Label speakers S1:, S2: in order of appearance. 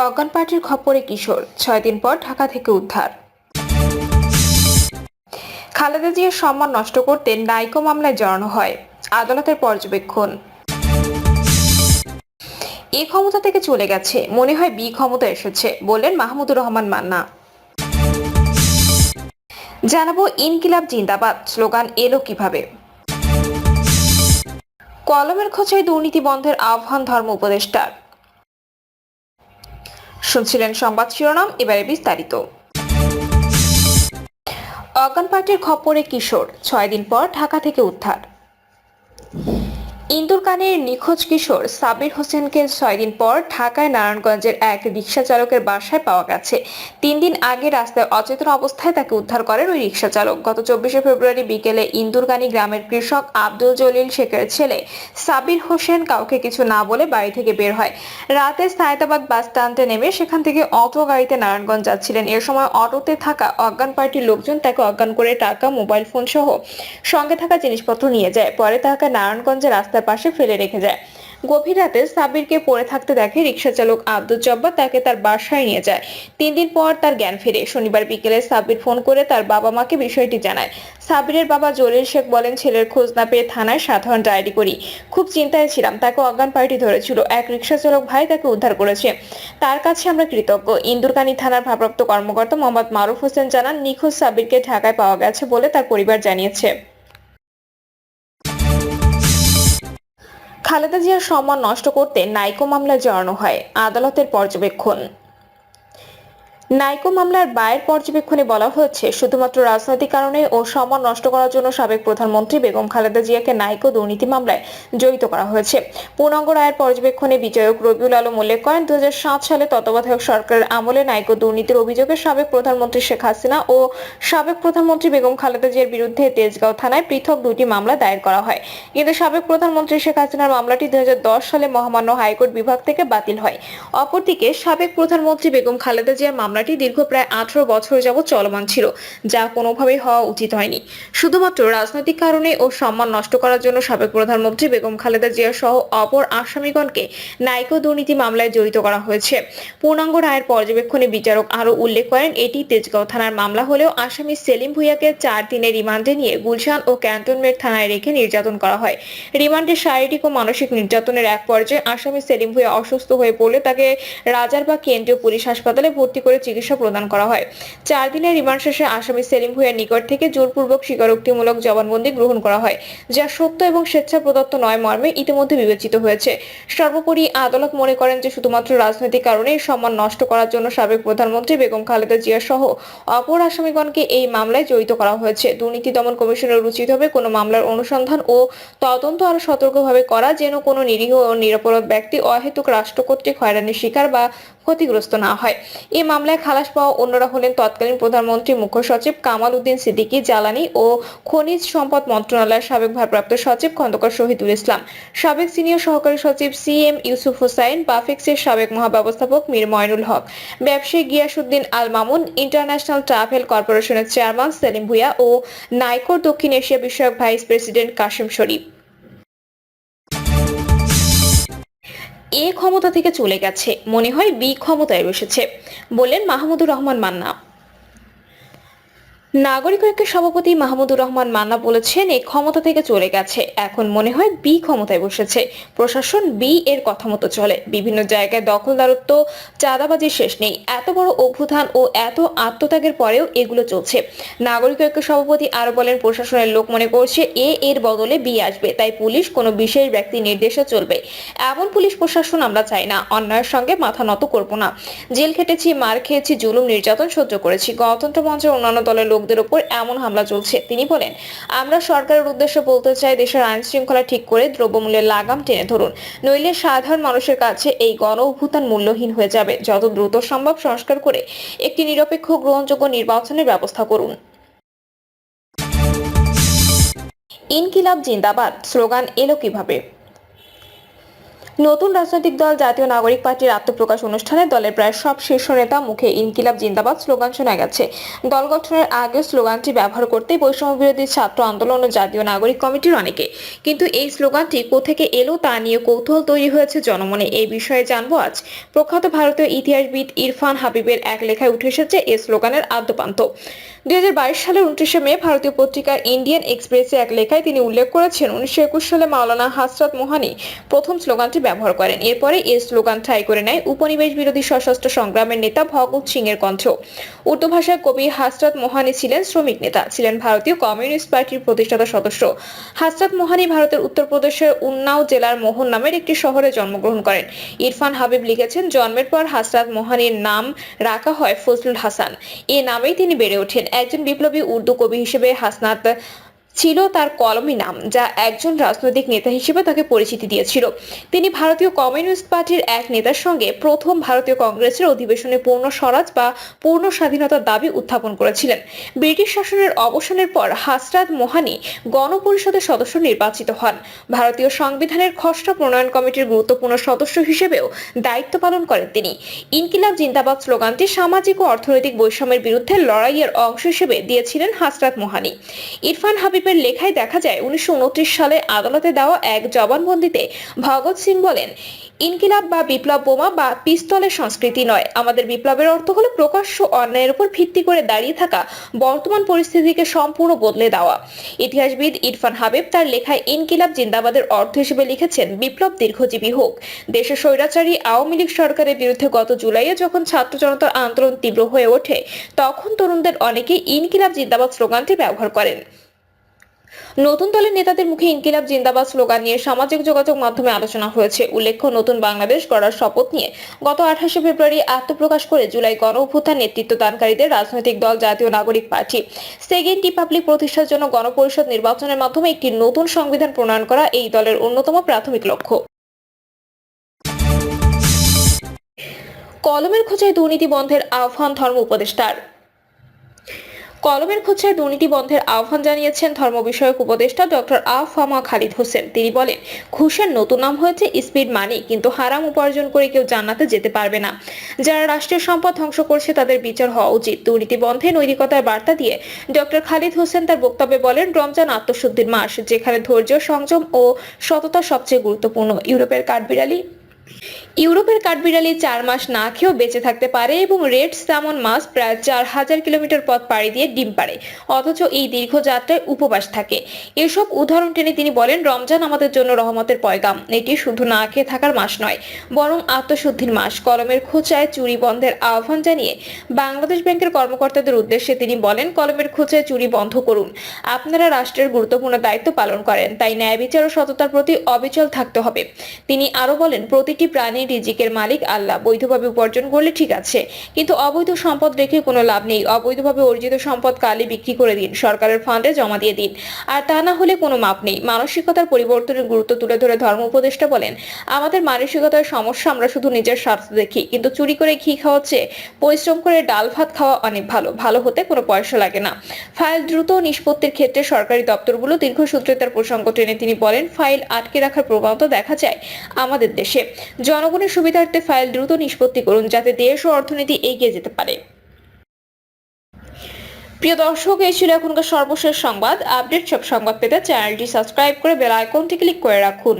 S1: অজ্ঞান পার্টির খপ্পরে কিশোর, 6 দিন পর ঢাকা থেকে উদ্ধার। খালেদা জিয়ার সম্মান নষ্ট করতে নাইকো মামলায় জড়ানো হয়, আদালতের পর্যবেক্ষণ। এ ক্ষমতা থেকে চলে গেছে, মনে হয় বি ক্ষমতা এসেছে, বললেন মাহমুদুর রহমান মান্না। জানাবো ইনকিলাব জিন্দাবাদ স্লোগান এলো কিভাবে। কলমের খোঁচায় দুর্নীতি বন্ধের আহ্বান ধর্ম উপদেষ্টার। শুনছিলেন সংবাদ শিরোনাম, এবারে বিস্তারিত। অজ্ঞান পার্টির খপ্পরে কিশোর, 6 দিন পর ঢাকা থেকে উদ্ধার। ইন্দুরকানের নিখোঁজ কিশোর সাবির হোসেনকে 6 দিন পর ঢাকায় নারায়ণগঞ্জের এক রিকশা চালকের বাসায় পাওয়া গেছে। 3 দিন আগে রাস্তায় অচেতন অবস্থায় তাকে উদ্ধার করেন ওই রিকশা চালক। গত 24শে ফেব্রুয়ারি বিকেলে ইন্দুরকানী গ্রামের কৃষক আব্দুল জলিল শেখের ছেলে সাবির হোসেন কাউকে কিছু না বলে বাড়ি থেকে বের হয়। রাতে সায়েদাবাদ বাস স্ট্যান্ডে নেমে সেখান থেকে অটো গাড়িতে নারায়ণগঞ্জ যাচ্ছিলেন। এর সময় অটোতে থাকা অজ্ঞান পার্টির লোকজন তাকে অজ্ঞান করে টাকা, মোবাইল ফোন সহ সঙ্গে থাকা জিনিসপত্র নিয়ে যায়। পরে তাকে নারায়ণগঞ্জের রাস্তার পাশে ফেলে রেখে যায়। গভীর রাতে সাবিরকে পড়ে থাকতে দেখে রিকশা চালক আব্দুল জব্বার তাকে তার বাসায় নিয়ে যায়। 3 দিন পর তার জ্ঞান ফেরে। শনিবার বিকেলে সাবির ফোন করে তার বাবা মাকে বিষয়টি জানায়। সাবিরের বাবা জলিল শেখ বলেন, ছেলের খোঁজ না পেয়ে থানায় সাধারণ ডায়েরি করি। খুব চিন্তায় ছিলাম, তাকে অজ্ঞান পার্টি ধরেছিল। এক রিকশা চালক ভাই তাকে উদ্ধার করেছে, তার কাছে আমরা কৃতজ্ঞ। ইন্দুরকানী থানার ভারপ্রাপ্ত কর্মকর্তা মোহাম্মদ মারুফ হোসেন জানান, নিখোঁজ সাবিরকে ঢাকায় পাওয়া গেছে বলে তার পরিবার জানিয়েছে। খালেদা জিয়ার সম্মান নষ্ট করতে নাইকো মামলায় জড়ানো হয়, আদালতের পর্যবেক্ষণ। নাইকো মামলার বায়ের পর্যবেক্ষণে বলা হয়েছে, শুধুমাত্র রাজনৈতিক কারণে ও সম্মান নষ্ট করার জন্য সাবেক প্রধানমন্ত্রী বেগম খালেদা জিয়াকে নাইকো দুর্নীতি মামলায় জড়িত করা হয়েছে। পূর্ণাঙ্গ রায়ের পর্যবেক্ষণে বিচারক রবিউল আলম উল্লেখ করেন, 2007 সালে তত্ত্বাবধায়ক সরকারের আমলে নাইকো দুর্নীতির অভিযোগে সাবেক প্রধানমন্ত্রী শেখ হাসিনা ও সাবেক প্রধানমন্ত্রী বেগম খালেদা জিয়ার বিরুদ্ধে তেজগাঁও থানায় পৃথক 2টি মামলা দায়ের করা হয়। কিন্তু সাবেক প্রধানমন্ত্রী শেখ হাসিনার মামলাটি 2010 সালে মহামান্য হাইকোর্ট বিভাগ থেকে বাতিল হয়। অপরদিকে সাবেক প্রধানমন্ত্রী বেগম খালেদা জিয়ার মামলাটি দীর্ঘ প্রায় 18 বছর যাবৎ চলমান ছিল, যা কোনোভাবেই হওয়া উচিত হয়নি। শুধুমাত্র রাজনৈতিক কারণে ও সম্মান নষ্ট করার জন্য সাবেক প্রধানমন্ত্রী বেগম খালেদা জিয়া সহ অপর আসামিগণকে নাইকো দুর্নীতি মামলায় জড়িত করা হয়েছে। পূর্ণাঙ্গ রায়ের পর্যবেক্ষণে বিচারক আরও উল্লেখ করেন, এটি তেজগাঁও থানার মামলা হলেও আসামি সেলিম ভুঁইয়াকে 4 দিনের রিমান্ডে নিয়ে গুলশান ও ক্যান্টনমেন্ট থানায় রেখে নির্যাতন করা হয়। রিমান্ডে শারীরিক ও মানসিক নির্যাতনের এক পর্যায়ে আসামি সেলিম ভুঁইয়া অসুস্থ হয়ে পড়লে তাকে রাজারবাগ কেন্দ্রীয় পুলিশ হাসপাতালে ভর্তি করে চিকিৎসা প্রদান করা হয়। 4 দিনের রিমান্ড শেষে আসামি সেলিম ভুঁইয়ার নিকট থেকে জোরপূর্বক স্বীকারোক্তিমূলক জবানবন্দি গ্রহণ করা হয়, যা সত্য এবং স্বেচ্ছা প্রদত্ত নয় মর্মে ইতিমধ্যে বিবেচিত হয়েছে। সর্বোপরি আদালত মনে করেন যে শুধুমাত্র রাজনৈতিক কারণে সম্মান নষ্ট করার জন্য সাবেক প্রধানমন্ত্রী বেগম খালেদা জিয়া সহ অপর আসামিগণকে এই মামলায় জড়িত করা হয়েছে। দুর্নীতি দমন কমিশনের উচিত হবে কোনো মামলার অনুসন্ধান ও তদন্ত আরো সতর্কভাবে করা, যেন কোনো নিরীহ ও নিরপরাধ ব্যক্তি অহেতুক রাষ্ট্র কর্তৃক হয়রানির শিকার বা ক্ষতিগ্রস্ত না হয়। এই মামলায় খালাস পাওয়া অন্যরা হলেন তৎকালীন প্রধানমন্ত্রী মুখ্য সচিব কামাল উদ্দিন সিদ্দিকী, জ্বালানি ও খনিজ সম্পদ মন্ত্রণালয়ের সাবেক ভারপ্রাপ্ত সচিব খন্দকার শহীদুল ইসলাম, সাবেক সিনিয়র সহকারী সচিব CM ইউসুফ হোসাইন, বাফেক্সের সাবেক মহাব্যবস্থাপক মীর ময়নুল হক, ব্যবসায়ী গিয়াসউদ্দিন আল মামুন, ইন্টারন্যাশনাল ট্রাভেল কর্পোরেশনের চেয়ারম্যান সেলিম ভুঁইয়া ও নাইকোর দক্ষিণ এশিয়া বিষয়ক ভাইস প্রেসিডেন্ট কাশেম শরীফ। এ ক্ষমতা থেকে চলে গেছে, মনে হয় বি ক্ষমতায় বসেছে, বললেন মাহমুদুর রহমান মান্না। নাগরিক ঐক্যের সভাপতি মাহমুদুর রহমান মান্না বলেছেন, এই ক্ষমতা থেকে চলে গেছে, এখন মনে হয় বি ক্ষমতায় বসেছে। প্রশাসন বি এর কথা মতো চলে। বিভিন্ন জায়গায় দখলদারত্ব, চাঁদাবাজির শেষ নেই। এত বড় অভ্যুত্থান ও এত আত্মত্যাগের পরেও এগুলো চলছে। নাগরিক ঐক্যের সভাপতি আরো বলেন, প্রশাসনের লোক মনে করছে এর বদলে বি আসবে, তাই পুলিশ কোনো বিশেষ ব্যক্তির নির্দেশে চলবে। এমন পুলিশ প্রশাসন আমরা চাই না। অন্যায়ের সঙ্গে মাথা নত করব না। জেল খেটেছি, মার খেয়েছি, জুলুম নির্যাতন সহ্য করেছি। গণতন্ত্র মঞ্চের অন্যান্য দলের লোকদের উপর এমন হামলা চলছে। তিনি বলেন, আমরা সরকারের উদ্দেশ্যে বলতে চাই, দেশের আইন শৃঙ্খলা ঠিক করে দ্রব্যমূল্যের লাগাম টেনে ধরুন, নইলে সাধারণ মানুষের কাছে এই গণ অভ্যুত্থান মূল্যহীন হয়ে যাবে। যত দ্রুত সম্ভব সংস্কার করে একটি নিরপেক্ষ গ্রহণযোগ্য নির্বাচনের ব্যবস্থা করুন। ইনকিলাব জিন্দাবাদ স্লোগান এলো কিভাবে। নতুন রাজনৈতিক দল জাতীয় নাগরিক পার্টির আত্মপ্রকাশ অনুষ্ঠানে দলের প্রায় সব শীর্ষ নেতা মুখে ইনকিলাব জিন্দাবাদ স্লোগান শোনা গেছে। দল গঠনের আগে স্লোগানটি ব্যবহার করতে বৈষম্য বিরোধী ছাত্র আন্দোলন ও জাতীয় নাগরিক কমিটির অনেকে, কিন্তু এই স্লোগানটি কোত্থেকে এলো তা নিয়ে কৌতূহল তৈরি হয়েছে জনমনে। এই বিষয়ে জানবো আজ। প্রখ্যাত ভারতীয় ইতিহাসবিদ ইরফান হাবিবের এক লেখায় উঠে এসেছে এই স্লোগানের আদ্যোপান্ত। 2022 সালের 29শে মে ভারতীয় পত্রিকা ইন্ডিয়ান এক্সপ্রেসে এক লেখায় তিনি উল্লেখ করেছেন 1921 সালে মাওলানা হাসরাত মোহানি প্রথম স্লোগানটি ব্যবহার করেন। এরপরে এই স্লোগান ঠাঁই করে নেয় উপনিবেশ বিরোধী সশস্ত্র সংগ্রামের নেতা ভগৎ সিং এর কণ্ঠ। উর্দু ভাষায় কবি হাসরাত মোহানি ছিলেন শ্রমিক নেতা, ছিলেন ভারতীয় কমিউনিস্ট পার্টির প্রতিষ্ঠাতা সদস্য। হাসরাত মোহানি ভারতের উত্তরপ্রদেশের উন্নাও জেলার মোহন নামের একটি শহরে জন্মগ্রহণ করেন। ইরফান হাবিব লিখেছেন, জন্মের পর হাসরাত মোহানির নাম রাখা হয় ফজলুল হাসান। এই নামেই তিনি বেড়ে ওঠেন। একজন বিপ্লবী উর্দু কবি হিসেবে হাসনাত ছিল তার কলমি নাম, যা একজন রাজনৈতিক নেতা হিসেবে তাকে পরিচিতি দিয়েছিল। তিনি ভারতীয় কমিউনিস্ট পার্টির এক নেতার সঙ্গে প্রথম ভারতীয় কংগ্রেসের অধিবেশনে পূর্ণ স্বরাজ বা পূর্ণ স্বাধীনতার দাবি উত্থাপন করেছিলেন। ব্রিটিশ শাসনের অবসানের পর হাসরাত মোহানি গণপরিষদের সদস্য নির্বাচিত হন। ভারতীয় সংবিধানের খসড়া প্রণয়ন কমিটির গুরুত্বপূর্ণ সদস্য হিসেবেও দায়িত্ব পালন করেন তিনি। ইনকিলাব জিন্দাবাদ স্লোগানটি সামাজিক ও অর্থনৈতিক বৈষম্যের বিরুদ্ধে লড়াইয়ের অংশ হিসেবে দিয়েছিলেন হাসরাত মোহানি। ইরফান হাবিবের লেখায় দেখা যায় 1929 সালে আদালতে দেওয়া এক জবানবন্দিতে ভগৎ সিং বলেন, ইনকিলাব বা বিপ্লব বোমা বা পিস্তলের সংস্কৃতি নয়। আমাদের বিপ্লবের অর্থ হলো প্রকাশ্য অন্যায়ের উপর ভিত্তি করে দাঁড়িয়ে থাকা বর্তমান পরিস্থিতিকে সম্পূর্ণ বদলে দেওয়া। ইতিহাসবিদ ইরফান হাবিব তার লেখায় ইনকিলাব জিন্দাবাদের অর্থ হিসেবে লিখেছেন, বিপ্লব দীর্ঘজীবী হোক। দেশে স্বৈরাচারী আওয়ামী লীগ সরকারের বিরুদ্ধে গত জুলাইয়ে যখন ছাত্র জনতার আন্দোলন তীব্র হয়ে ওঠে, তখন তরুণদের অনেকেই ইনকিলাব জিন্দাবাদ স্লোগানটি ব্যবহার করেন। নতুন দলের নেতাদের মুখে ইনকিলাব জিন্দাবাদ স্লোগান নিয়ে সামাজিক যোগাযোগ মাধ্যমে আলোচনা হয়েছে। উল্লেখ্য, নতুন বাংলাদেশ গড়ার শপথ নিয়ে গত 28শে ফেব্রুয়ারি আত্মপ্রকাশ করে জুলাই গণ অভ্যুত্থান নেতৃত্ব দানকারীদের রাজনৈতিক দল জাতীয় নাগরিক পার্টি সেকেন্ড রিপাবলিক প্রতিষ্ঠার জন্য গণপরিষদ নির্বাচনের মাধ্যমে একটি নতুন সংবিধান প্রণয়ন করা এই দলের অন্যতম প্রাথমিক লক্ষ্য। কলমের খোঁচায় দুর্নীতি বন্ধের আহ্বান ধর্ম উপদেষ্টার। কলমের খোঁচায় দুর্নীতি বন্ধের আহ্বান জানিয়েছেন ধর্ম বিষয়ক উপদেষ্টা ডক্টর আফামা খালিদ হোসেন। তিনি বলেন, ঘুষের নতুন নাম হয়েছে স্পিড মানি, কিন্তু হারাম উপার্জন করে কেউ জান্নাতে যেতে পারবে না। যারা রাষ্ট্রের সম্পদ ধ্বংস করছে তাদের বিচার হওয়া উচিত। দুর্নীতি বন্ধে নৈতিকতার বার্তা দিয়ে ডক্টর খালিদ হোসেন তার বক্তব্যে বলেন, রমজান আত্মশুদ্ধির মাস, যেখানে ধৈর্য, সংযম ও সততা সবচেয়ে গুরুত্বপূর্ণ। ইউরোপের কাঠবিড়ালি 4 মাস না খেয়েও বেঁচে থাকতে পারে এবং রেড স্যামন মাছ প্রায় 4000 কিলোমিটার পথ পাড়ি দিয়ে ডিম পাড়ে, অথচ এই দীর্ঘ যাত্রায় উপবাস থাকে। এসব উদাহরণ টেনে তিনি বলেন, রমজান আমাদের জন্য রহমতের পয়গাম। এটি শুধু না খেয়ে থাকার মাস নয়, বরং আত্মশুদ্ধির মাস। কলমের খোঁচায় চুরি বন্ধের আহ্বান জানিয়ে বাংলাদেশ ব্যাংকের কর্মকর্তাদের উদ্দেশ্যে তিনি বলেন, কলমের খোঁচায় চুরি বন্ধ করুন। আপনারা রাষ্ট্রের গুরুত্বপূর্ণ দায়িত্ব পালন করেন, তাই ন্যায় বিচার ও সততার প্রতি অবিচল থাকতে হবে। তিনি আরো বলেন, প্রতিটি প্রাণীর রিজিকের মালিক আল্লাহ। বৈধভাবে উপার্জন করলে ঠিক আছে, কিন্তু অবৈধ সম্পদ রেখে কোনো লাভ নেই। অবৈধভাবে অর্জিত সম্পদ কালে বিক্রি করে দিন, সরকারের ফান্ডে জমা দিয়ে দিন, আর তা না হলে কোনো মাপ নেই। মানসিকতার পরিবর্তনের গুরুত্ব তুলে ধরে ধর্ম উপদেষ্টা বলেন, আমাদের মানসিকতার সমস্যা, আমরা শুধু নিজের স্বার্থ দেখি, কিন্তু চুরি করে ঘি খাওয়াচ্ছে পরিশ্রম করে ডাল ভাত খাওয়া অনেক ভালো। ভালো হতে কোনো পয়সা লাগে না। ফাইল দ্রুত নিষ্পত্তির ক্ষেত্রে সরকারি দপ্তরগুলো দীর্ঘসূত্রিতার প্রসঙ্গ টেনে তিনি বলেন, ফাইল আটকে রাখার প্রবণতা দেখা যায় আমাদের দেশে। জনগণের সুবিধার্থে ফাইল দ্রুত নিষ্পত্তি করুন, যাতে দেশ ও অর্থনীতি এগিয়ে যেতে পারে। প্রিয় দর্শক, এই ছিল এখনকার সর্বশেষ সংবাদ। আপডেট সব সংবাদ পেতে চ্যানেলটি সাবস্ক্রাইব করে বেল আইকনটি ক্লিক করে রাখুন।